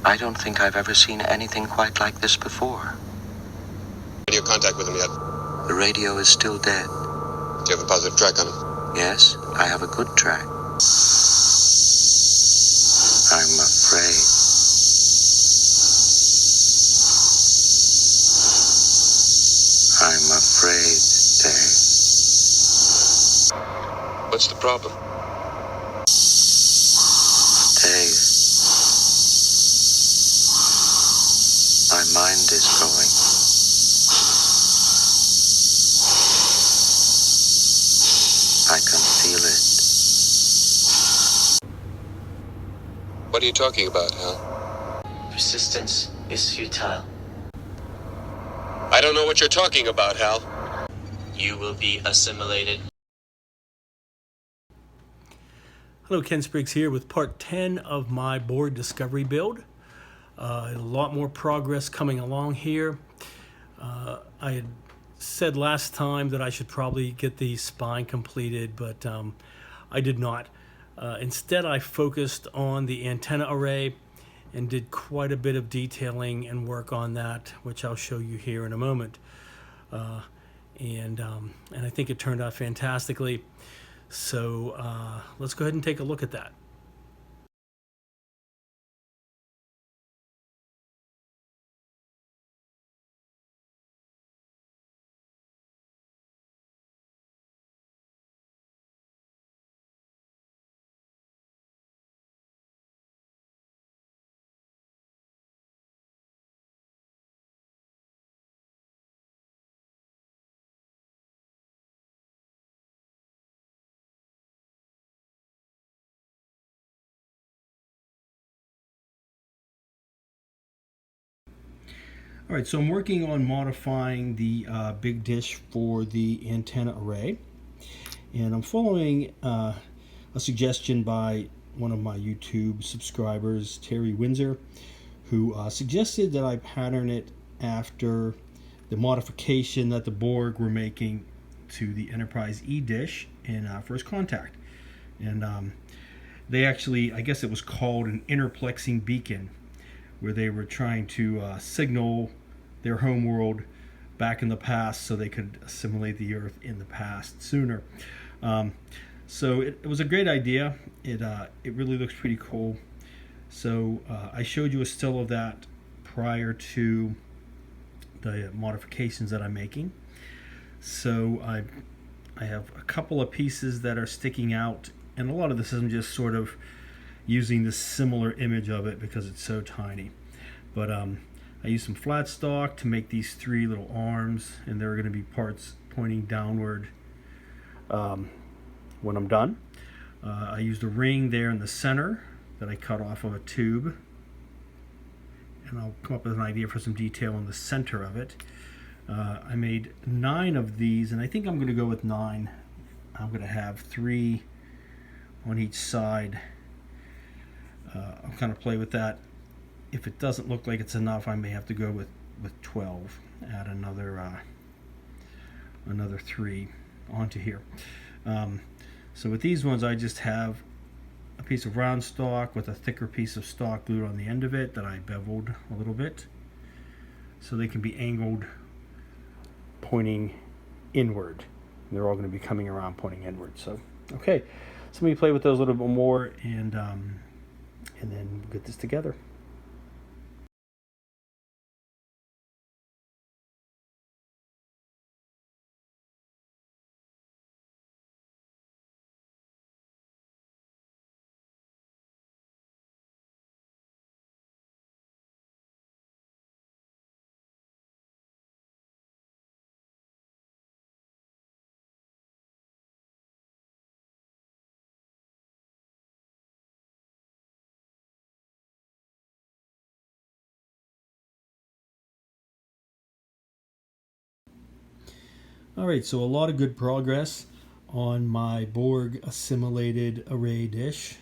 I don't think I've ever seen anything quite like this before. Any contact with him yet? The radio is still dead. Do you have a positive track on him? Yes, I have a good track. I'm afraid. I'm afraid, Dave. What's the problem? Dave. My mind is going. I can feel it. What are you talking about, Hal? Persistence is futile. I don't know what you're talking about, Hal. You will be assimilated. Hello, Ken Spriggs here with part 10 of my Borg Discovery Build. A lot more progress coming along here. I had said last time that I should probably get the spine completed, but I did not. Instead, I focused on the antenna array and did quite a bit of detailing and work on that, which I'll show you here in a moment. And I think it turned out fantastically. So let's go ahead and take a look at that. All right, so I'm working on modifying the big dish for the antenna array, and I'm following a suggestion by one of my YouTube subscribers, Terry Windsor, who suggested that I pattern it after the modification that the Borg were making to the Enterprise E dish in First Contact. And they actually, I guess it was called an interplexing beacon, where they were trying to signal their homeworld back in the past so they could assimilate the Earth in the past sooner. So it was a great idea. It really looks pretty cool. So I showed you a still of that prior to the modifications that I'm making. So I have a couple of pieces that are sticking out, and a lot of this I'm just sort of using this similar image of it because it's so tiny. But I used some flat stock to make these three little arms, and there are going to be parts pointing downward when I'm done. I used a ring there in the center that I cut off of a tube, and I'll come up with an idea for some detail in the center of it. I made 9 of these, and I think I'm going to go with 9. I'm going to have 3 on each side. I'll kind of play with that. If it doesn't look like it's enough, I may have to go with 12. Add another 3 onto here. So with these ones, I just have a piece of round stock with a thicker piece of stock glued on the end of it that I beveled a little bit, so they can be angled pointing inward. And they're all going to be coming around pointing inward. So okay, so let me play with those a little bit more, and then get this together. Alright, so a lot of good progress on my Borg assimilated array dish,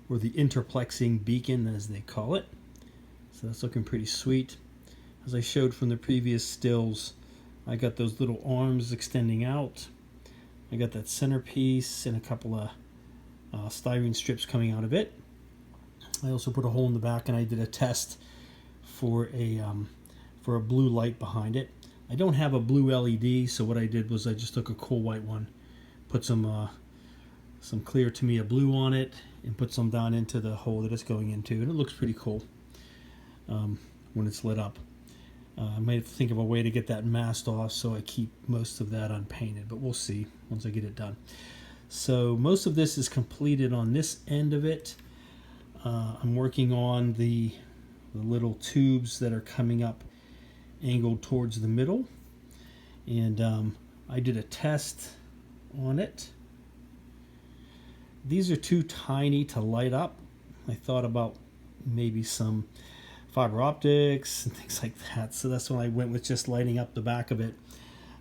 or the interplexing beacon as they call it. So that's looking pretty sweet. As I showed from the previous stills, I got those little arms extending out. I got that centerpiece and a couple of styrene strips coming out of it. I also put a hole in the back, and I did a test for a blue light behind it. I don't have a blue LED, so what I did was I just took a cool white one, put some clear Tamiya blue on it, and put some down into the hole that it's going into, and it looks pretty cool when it's lit up. I might have to think of a way to get that masked off so I keep most of that unpainted, but we'll see once I get it done. So most of this is completed on this end of it. I'm working on the little tubes that are coming up angled towards the middle, and I did a test on it. These are too tiny to light up. I thought about maybe some fiber optics and things like that, so that's when I went with just lighting up the back of it.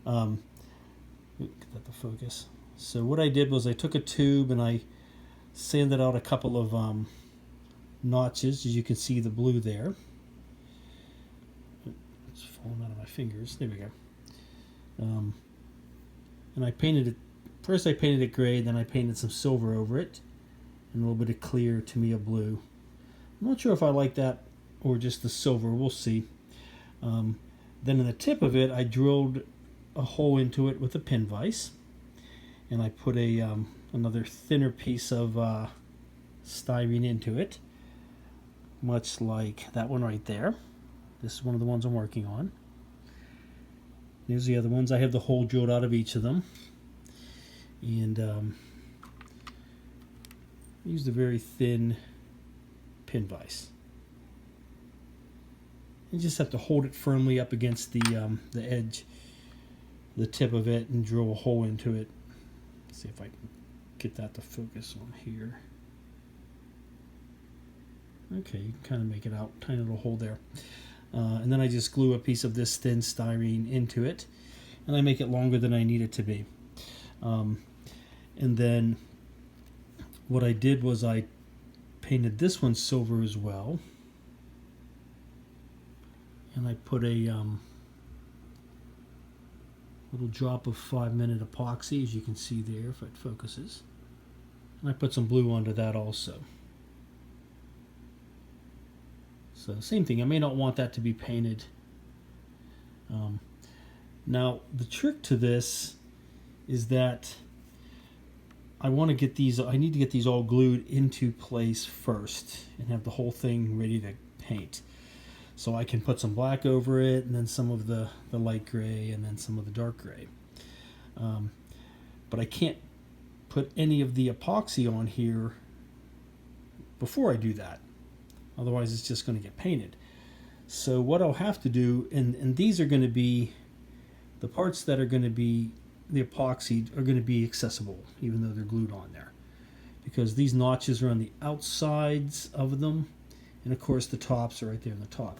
Get that to focus. So what I did was I took a tube and I sanded out a couple of notches. As you can see, the blue there. It's falling out of my fingers. There we go. And I painted it. First I painted it gray, then I painted some silver over it, and a little bit of clear Tamiya blue. I'm not sure if I like that or just the silver. We'll see. Then in the tip of it, I drilled a hole into it with a pin vise, and I put a another thinner piece of styrene into it, much like that one right there. This is one of the ones I'm working on. Here's the other ones. I have the hole drilled out of each of them, and I used a very thin pin vise. You just have to hold it firmly up against the edge, the tip of it, and drill a hole into it. Let's see if I can get that to focus on here. Okay, you can kind of make it out, tiny little hole there. And then I just glue a piece of this thin styrene into it, and I make it longer than I need it to be. And then what I did was I painted this one silver as well, and I put a little drop of 5-minute epoxy, as you can see there if it focuses, and I put some blue onto that also. So same thing, I may not want that to be painted. Now the trick to this is that I need to get these all glued into place first and have the whole thing ready to paint. So I can put some black over it, and then some of the light gray, and then some of the dark gray. But I can't put any of the epoxy on here before I do that. Otherwise it's just going to get painted. So what I'll have to do, and these are going to be, the parts that are going to be the epoxy are going to be accessible even though they're glued on there, because these notches are on the outsides of them, and of course the tops are right there on the top.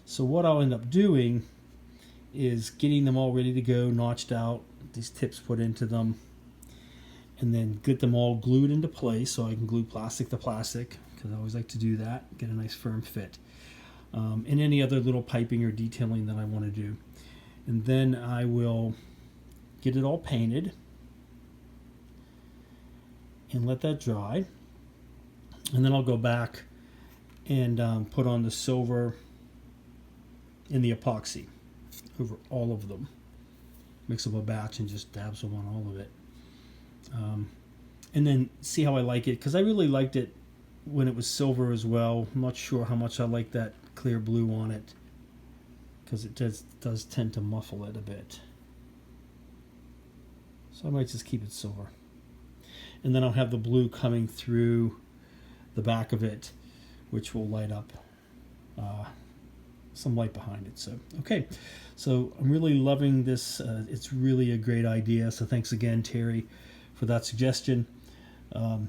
So what I'll end up doing is getting them all ready to go, notched out, these tips put into them, and then get them all glued into place so I can glue plastic to plastic, because I always like to do that, get a nice firm fit, and any other little piping or detailing that I want to do. And then I will get it all painted and let that dry, and then I'll go back and put on the silver and the epoxy over all of them. Mix up a batch and just dab some on all of it, and then see how I like it, because I really liked it when it was silver as well. I'm not sure how much I like that clear blue on it, because it does tend to muffle it a bit. So I might just keep it silver. And then I'll have the blue coming through the back of it, which will light up some light behind it. So, okay. So I'm really loving this. It's really a great idea. So thanks again, Terry, for that suggestion. And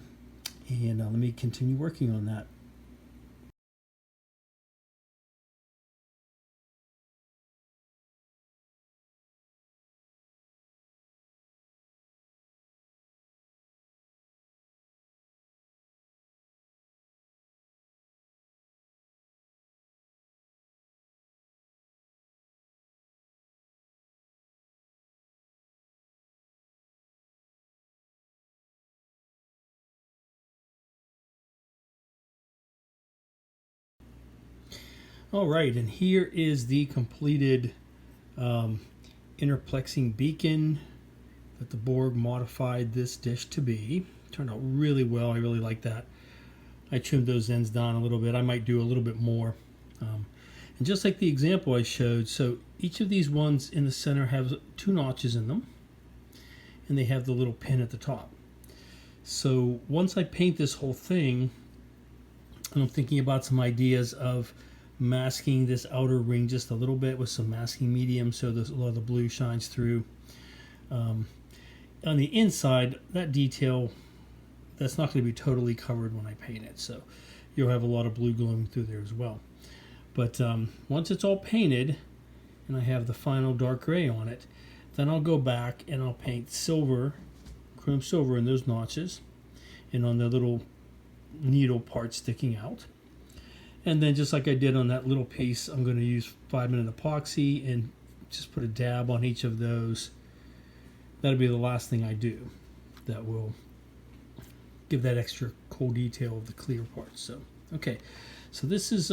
let me continue working on that. All right, and here is the completed interplexing beacon that the Borg modified this dish to be. Turned out really well. I really like that. I trimmed those ends down a little bit. I might do a little bit more. And just like the example I showed, so each of these ones in the center have 2 notches in them, and they have the little pin at the top. So once I paint this whole thing, I'm thinking about some ideas of masking this outer ring just a little bit with some masking medium so a lot of the blue shines through. On the inside, that detail, that's not going to be totally covered when I paint it, so you'll have a lot of blue glowing through there as well. But once it's all painted and I have the final dark gray on it, then I'll go back and I'll paint silver, chrome silver in those notches and on the little needle part sticking out. And then just like I did on that little piece, I'm going to use 5-minute epoxy and just put a dab on each of those. That'll be the last thing I do. That will give that extra cool detail of the clear parts. So, okay. So this is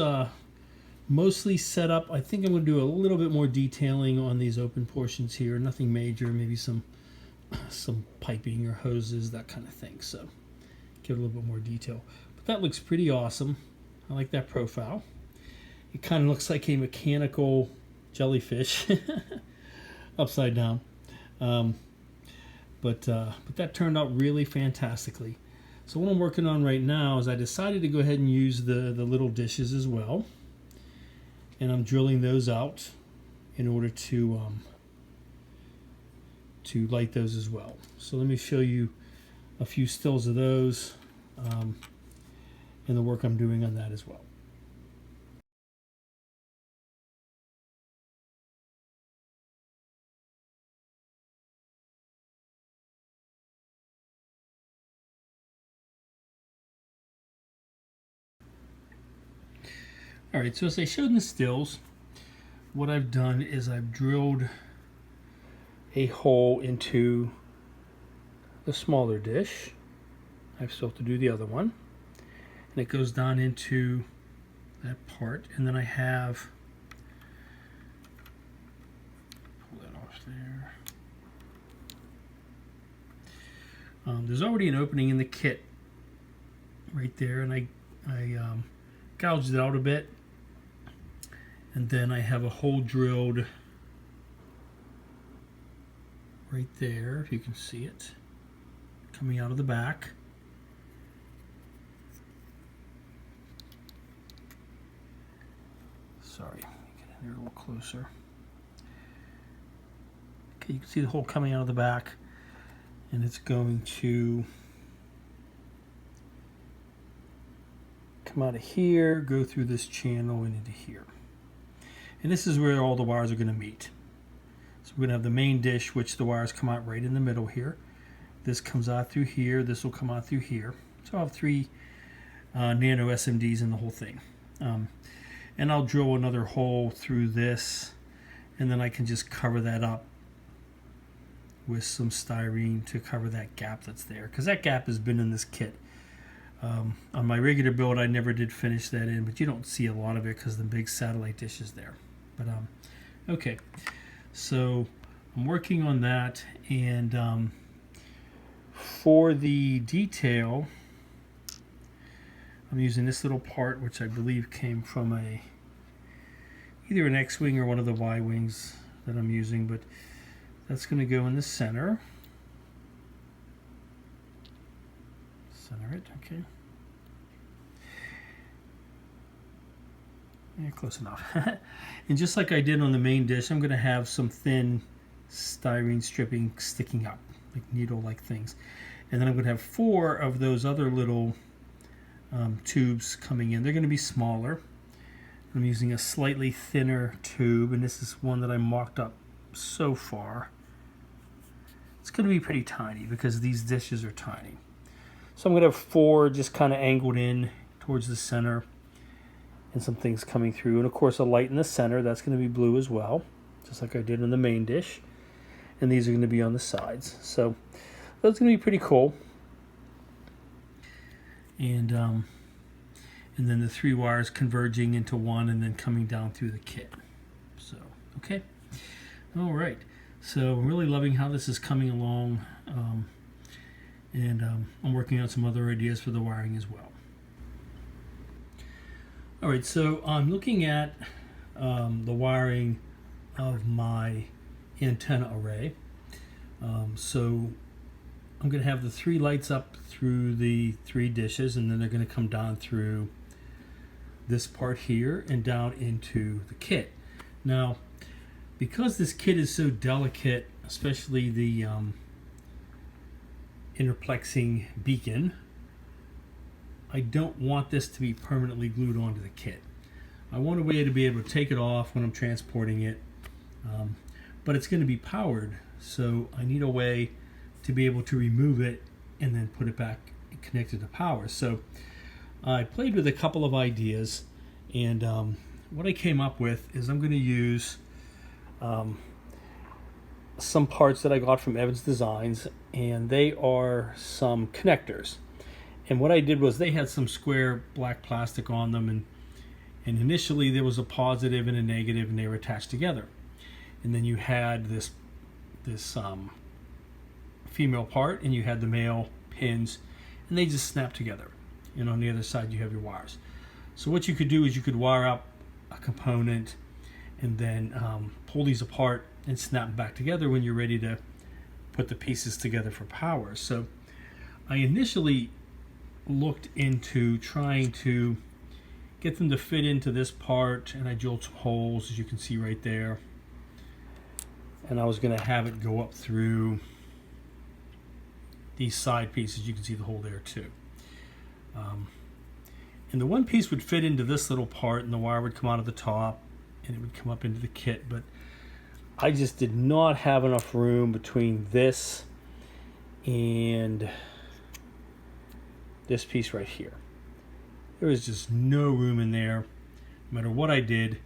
mostly set up. I think I'm going to do a little bit more detailing on these open portions here. Nothing major, maybe some piping or hoses, that kind of thing. So give it a little bit more detail. But that looks pretty awesome. I like that profile. It kind of looks like a mechanical jellyfish upside down. But that turned out really fantastically. So what I'm working on right now is I decided to go ahead and use the little dishes as well. And I'm drilling those out in order to light those as well. So let me show you a few stills of those and the work I'm doing on that as well. All right, so as I showed in the stills, what I've done is I've drilled a hole into the smaller dish. I've still to do the other one. And it goes down into that part. And then I have, pull that off there. There's already an opening in the kit right there. And I gouged it out a bit. And then I have a hole drilled right there, if you can see it, coming out of the back. Sorry, get in here a little closer. Okay, you can see the hole coming out of the back, and it's going to come out of here, go through this channel and into here. And this is where all the wires are going to meet. So we're going to have the main dish, which the wires come out right in the middle here. This comes out through here. This will come out through here. So I'll have 3 nano SMDs in the whole thing. And I'll drill another hole through this, and then I can just cover that up with some styrene to cover that gap that's there, because that gap has been in this kit. On my regular build, I never did finish that in, but you don't see a lot of it because the big satellite dish is there. But okay, so I'm working on that, and for the detail, I'm using this little part, which I believe came from either an X-wing or one of the Y-wings that I'm using, but that's going to go in the center. Center it, okay. Yeah, close enough. And just like I did on the main dish, I'm going to have some thin styrene stripping sticking up, like needle-like things. And then I'm going to have 4 of those other little tubes coming in. They're going to be smaller. I'm using a slightly thinner tube, and this is one that I mocked up so far. It's going to be pretty tiny because these dishes are tiny. So I'm going to have 4 just kind of angled in towards the center, and some things coming through. And of course a light in the center, that's going to be blue as well, just like I did on the main dish. And these are going to be on the sides. So that's going to be pretty cool. And and then the 3 wires converging into one and then coming down through the kit. So, okay. All right. So I'm really loving how this is coming along, and I'm working on some other ideas for the wiring as well. All right, so I'm looking at the wiring of my antenna array. So I'm going to have the 3 lights up through the 3 dishes, and then they're going to come down through this part here and down into the kit. Now, because this kit is so delicate, especially the interplexing beacon, I don't want this to be permanently glued onto the kit. I want a way to be able to take it off when I'm transporting it, but it's going to be powered, so I need a way to be able to remove it and then put it back connected to power. So I played with a couple of ideas, and what I came up with is I'm going to use some parts that I got from Evans Designs, and they are some connectors. And what I did was they had some square black plastic on them, and initially there was a positive and a negative, and they were attached together. And then you had this female part, and you had the male pins, and they just snap together. And on the other side you have your wires. So what you could do is you could wire up a component and then pull these apart and snap them back together when you're ready to put the pieces together for power. So I initially looked into trying to get them to fit into this part, and I drilled some holes, as you can see right there, and I was going to have it go up through these side pieces. You can see the hole there too, and the one piece would fit into this little part, and the wire would come out of the top and it would come up into the kit. But I just did not have enough room between this and this piece right here. There was just no room in there, no matter what I did,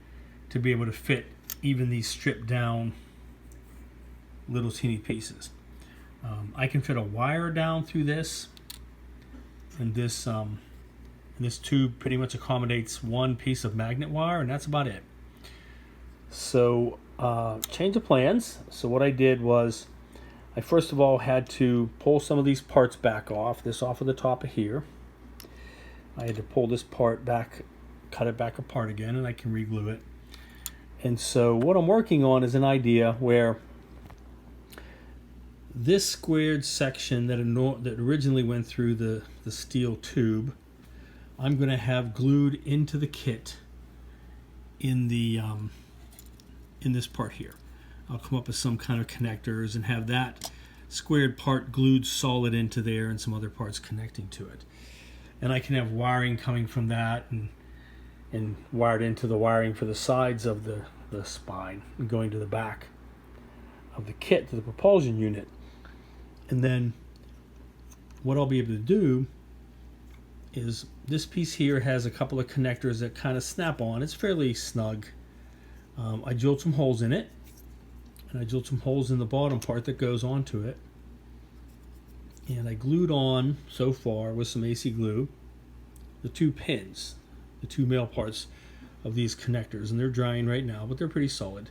to be able to fit even these stripped down little teeny pieces. I can fit a wire down through this, and this tube pretty much accommodates one piece of magnet wire, and that's about it. So change of plans. So what I did was I first of all had to pull some of these parts back off, this off of the top of here. I had to pull this part back, cut it back apart again, and I can reglue it. And so what I'm working on is an idea where this squared section that originally went through the steel tube, I'm going to have glued into the kit in this part here. I'll come up with some kind of connectors and have that squared part glued solid into there and some other parts connecting to it. And I can have wiring coming from that and wired into the wiring for the sides of the spine and going to the back of the kit, to the propulsion unit. And then what I'll be able to do is this piece here has a couple of connectors that kind of snap on. It's fairly snug. I drilled some holes in it, and I drilled some holes in the bottom part that goes onto it, and I glued on so far with some AC glue the 2 pins, the 2 male parts of these connectors, and they're drying right now, but they're pretty solid.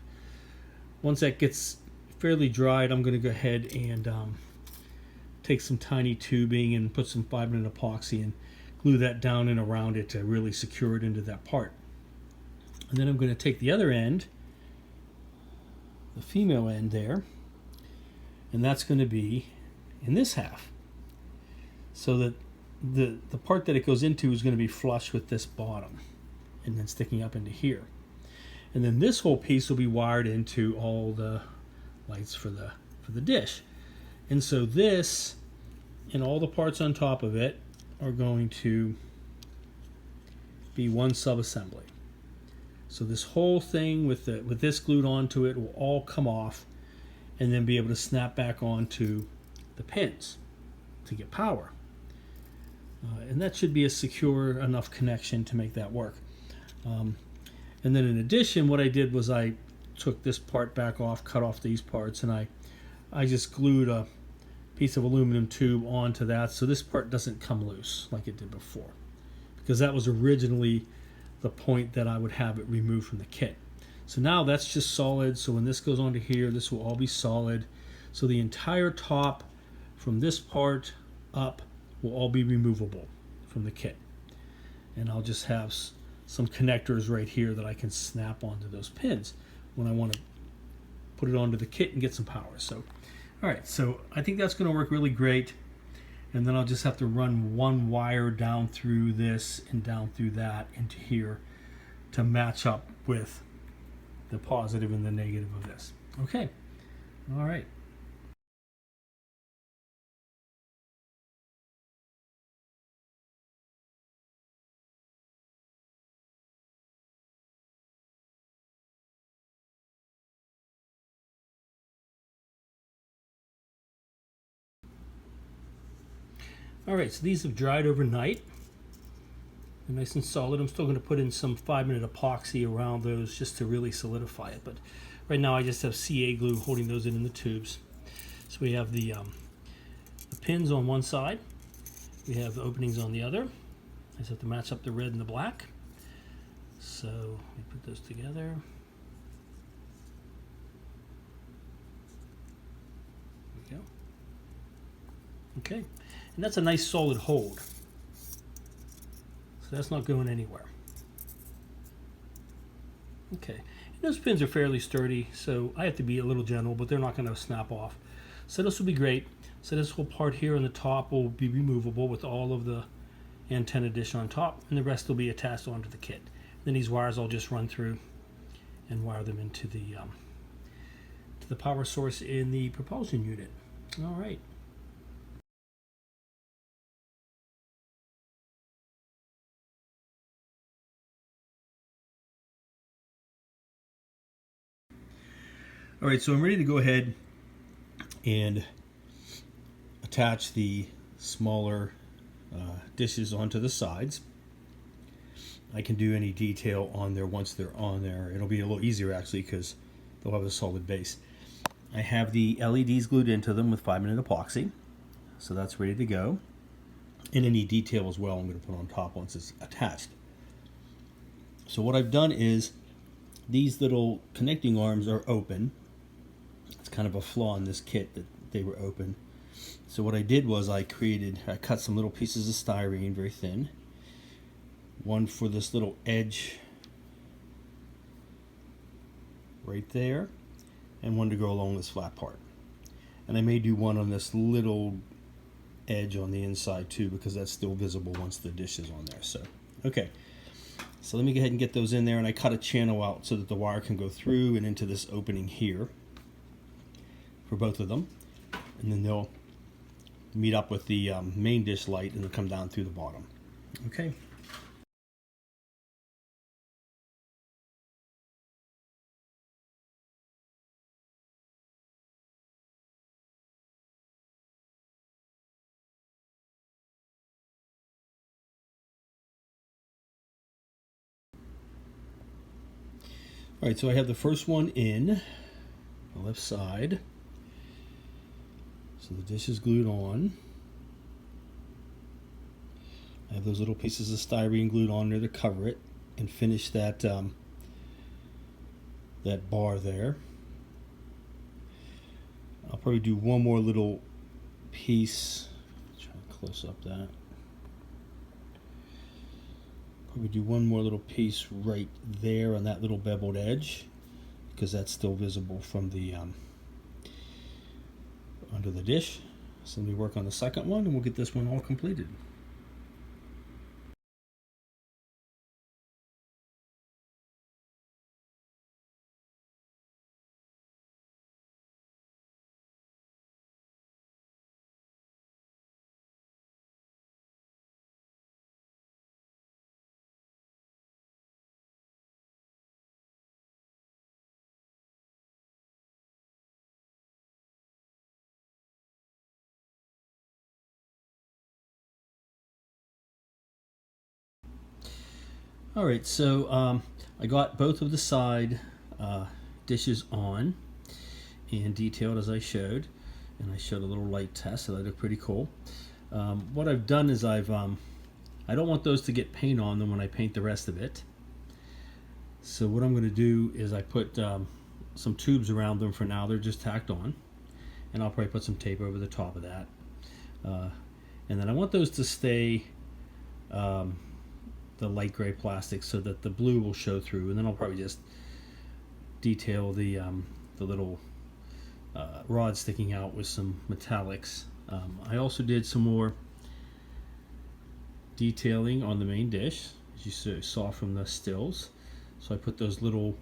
Once that gets fairly dried, I'm going to go ahead and take some tiny tubing and put some 5-minute epoxy and glue that down and around it to really secure it into that part. And then I'm going to take the other end, the female end there, and that's going to be in this half, so that the part that it goes into is going to be flush with this bottom and then sticking up into here. And then this whole piece will be wired into all the lights for the dish. And so this and all the parts on top of it are going to be one sub-assembly. So this whole thing with this glued onto it will all come off and then be able to snap back onto the pins to get power. And that should be a secure enough connection to make that work. And then in addition, what I did was I took this part back off, cut off these parts, and I just glued a piece of aluminum tube onto that so this part doesn't come loose like it did before. because that was originally the point that I would have it removed from the kit. So now that's just solid. So when this goes onto here, this will all be solid. So the entire top from this part up will all be removable from the kit. And I'll just have some connectors right here that I can snap onto those pins when I want to put it onto the kit and get some power. So, all right, so I think that's going to work really great. And then I'll just have to run one wire down through this and down through that into here to match up with the positive and the negative of this. Okay, all right. All right, so these have dried overnight. They're nice and solid. I'm still going to put in some 5-minute epoxy around those just to really solidify it. But right now I just have CA glue holding those in the tubes. So we have the pins on one side. We have the openings on the other. I just have to match up the red and the black. So we put those together. There we go. Okay, and that's a nice solid hold. So that's not going anywhere. Okay, and those pins are fairly sturdy, so I have to be a little gentle, but they're not going to snap off. So this will be great. So this whole part here on the top will be removable with all of the antenna dish on top, and the rest will be attached onto the kit. Then these wires I'll just run through and wire them into the to the power source in the propulsion unit. All right. All right, so I'm ready to go ahead and attach the smaller dishes onto the sides. I can do any detail on there once they're on there. It'll be a little easier actually because they'll have a solid base. I have the LEDs glued into them with 5-minute epoxy, so that's ready to go. And any detail as well I'm going to put on top once it's attached. So what I've done is these little connecting arms are open. It's kind of a flaw in this kit that they were open. So what I did was I cut some little pieces of styrene, very thin. One for this little edge right there, and one to go along this flat part. And I may do one on this little edge on the inside too, because that's still visible once the dish is on there. So, okay. So let me go ahead and get those in there, and I cut a channel out so that the wire can go through and into this opening here for both of them. And then they'll meet up with the main dish light and they'll come down through the bottom. Okay. All right, so I have the first one in the left side. So the dish is glued on. I have those little pieces of styrene glued on there to cover it and finish that that bar there. I'll probably do one more little piece. Try to close up that. Probably do one more little piece right there on that little beveled edge, because that's still visible from the under the dish. So let me work on the second one and we'll get this one all completed. All right, so I got both of the side dishes on and detailed as I showed, and I showed a little light test, so that looked pretty cool. What I've done is I've I don't want those to get paint on them when I paint the rest of it. So what I'm going to do is I put some tubes around them for now. They're just tacked on, and I'll probably put some tape over the top of that. And then I want those to stay the light gray plastic so that the blue will show through, and then I'll probably just detail the little rod sticking out with some metallics. I also did some more detailing on the main dish, as you saw from the stills. So I put those little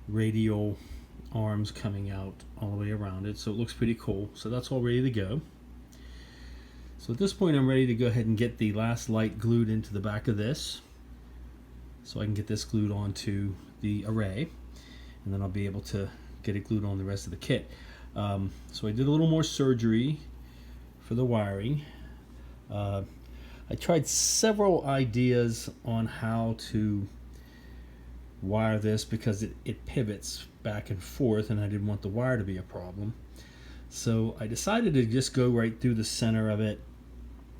radial arms coming out all the way around it, so it looks pretty cool. So that's all ready to go. So at this point I'm ready to go ahead and get the last light glued into the back of this, so I can get this glued onto the array, and then I'll be able to get it glued on the rest of the kit. So I did a little more surgery for the wiring. I tried several ideas on how to wire this because it pivots back and forth, and I didn't want the wire to be a problem. So I decided to just go right through the center of it.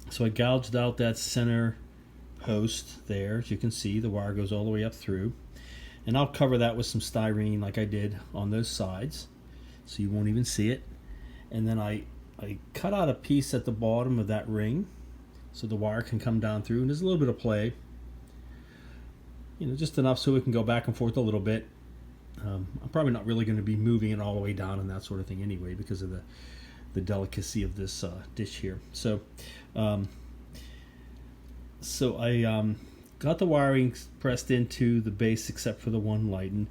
So I gouged out that center post there. As you can see, the wire goes all the way up through, and I'll cover that with some styrene like I did on those sides, so you won't even see it. And then I cut out a piece at the bottom of that ring so the wire can come down through, and there's a little bit of play, just enough so it can go back and forth a little bit. I'm probably not really going to be moving it all the way down and that sort of thing anyway, because of the delicacy of this dish here. So I got the wiring pressed into the base except for the one light, and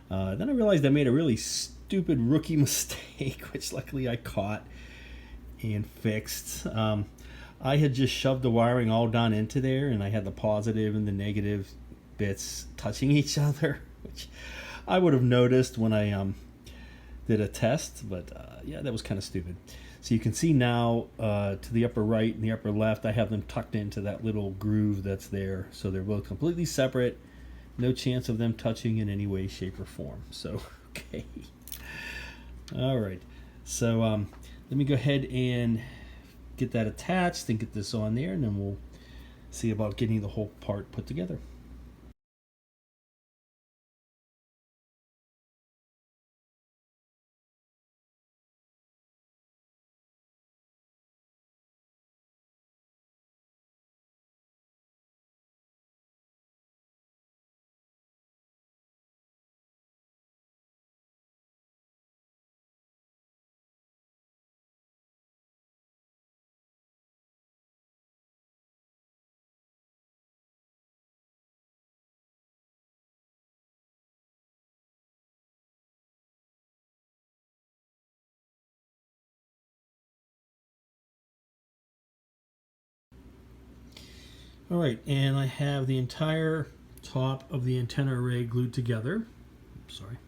then I realized I made a really stupid rookie mistake, which luckily I caught and fixed. I had just shoved the wiring all down into there, and I had the positive and the negative bits touching each other, which I would have noticed when I did a test, but yeah, that was kind of stupid. So you can see now to the upper right and the upper left, I have them tucked into that little groove that's there, so they're both completely separate. No chance of them touching in any way, shape, or form. So, okay. All right. So let me go ahead and get that attached and get this on there, and then we'll see about getting the whole part put together. All right, and I have the entire top of the antenna array glued together. Sorry.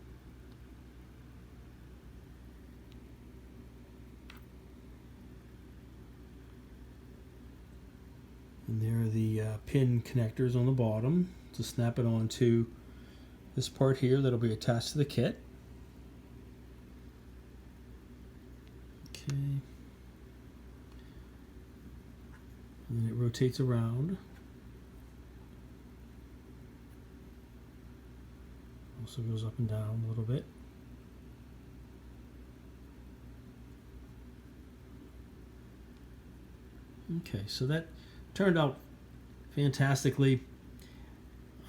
And there are the pin connectors on the bottom to snap it onto this part here that'll be attached to the kit. Okay. And then it rotates around. Also goes up and down a little bit. Okay, so that turned out fantastically.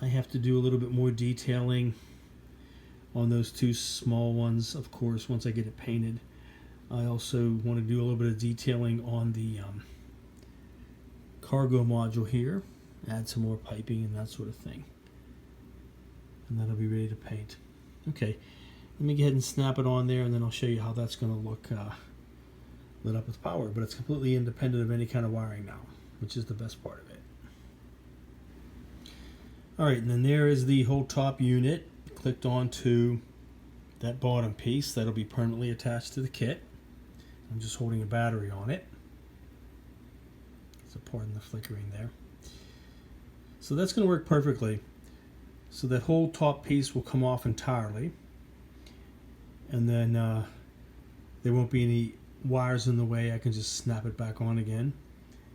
I have to do a little bit more detailing on those two small ones, of course, once I get it painted. I also want to do a little bit of detailing on the cargo module here, add some more piping and that sort of thing. And that'll be ready to paint. Okay, let me go ahead and snap it on there, and then I'll show you how that's going to look lit up with power. But it's completely independent of any kind of wiring now, which is the best part of it. Alright, and then there is the whole top unit clicked onto that bottom piece that'll be permanently attached to the kit. I'm just holding a battery on it. Supporting the flickering there. So that's going to work perfectly. So that whole top piece will come off entirely, and then there won't be any wires in the way. I can just snap it back on again,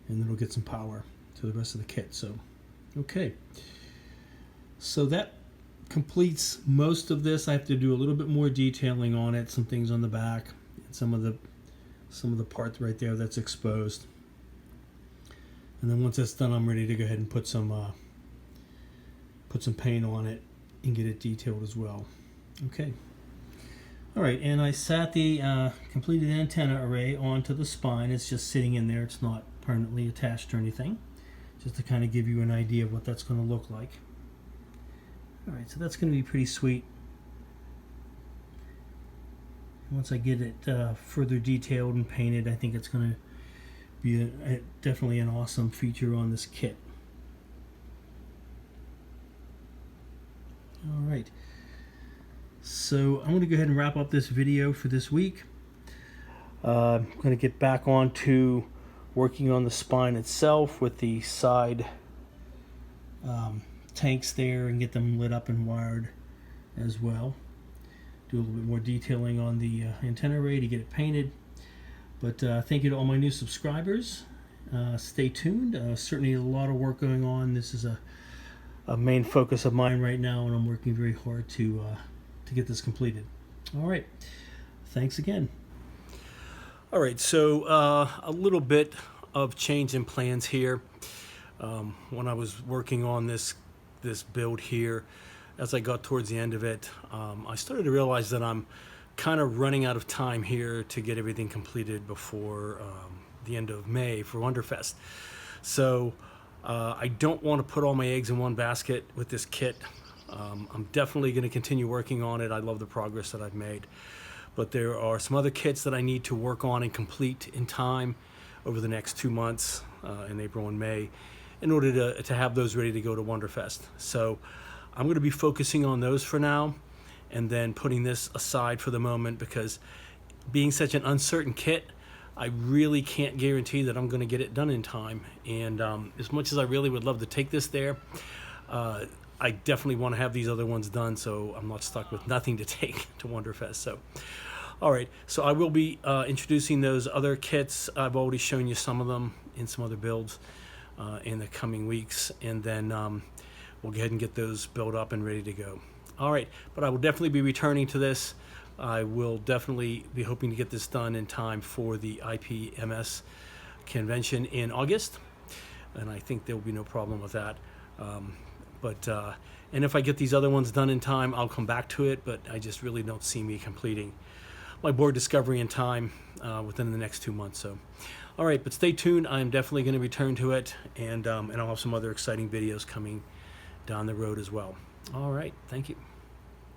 and then it'll get some power. to the rest of the kit. So, okay. So that completes most of this. I have to do a little bit more detailing on it, some things on the back, and some of the part right there that's exposed. And then once that's done, I'm ready to go ahead and put some paint on it and get it detailed as well. Okay. All right, and I sat the completed antenna array onto the spine. It's just sitting in there. It's not permanently attached or anything. Just to kind of give you an idea of what that's going to look like. All right, so that's going to be pretty sweet. Once I get it further detailed and painted, I think it's going to be definitely an awesome feature on this kit. All right, so I'm going to go ahead and wrap up this video for this week. I'm going to get back on to working on the spine itself with the side tanks there and get them lit up and wired as well. Do a little bit more detailing on the antenna array to get it painted. But thank you to all my new subscribers. Stay tuned. Certainly a lot of work going on. This is a main focus of mine right now, and I'm working very hard to get this completed. All right. Thanks again. All right, so a little bit of change in plans here. When I was working on this build here, as I got towards the end of it, I started to realize that I'm kind of running out of time here to get everything completed before the end of May for Wonderfest. So I don't want to put all my eggs in one basket with this kit. I'm definitely going to continue working on it. I love the progress that I've made. But there are some other kits that I need to work on and complete in time over the next 2 months, in April and May, in order to have those ready to go to Wonderfest. So I'm going to be focusing on those for now, and then putting this aside for the moment, because being such an uncertain kit, I really can't guarantee that I'm going to get it done in time. And as much as I really would love to take this there, I definitely want to have these other ones done so I'm not stuck with nothing to take to Wonderfest. So, all right, so I will be introducing those other kits. I've already shown you some of them in some other builds in the coming weeks, and then we'll go ahead and get those built up and ready to go. All right, but I will definitely be returning to this. I will definitely be hoping to get this done in time for the IPMS convention in August, and I think there will be no problem with that. And if I get these other ones done in time, I'll come back to it, but I just really don't see me completing my Borg Discovery in time within the next 2 months. So, all right, but stay tuned. I'm definitely going to return to it, and I'll have some other exciting videos coming down the road as well. All right, thank you.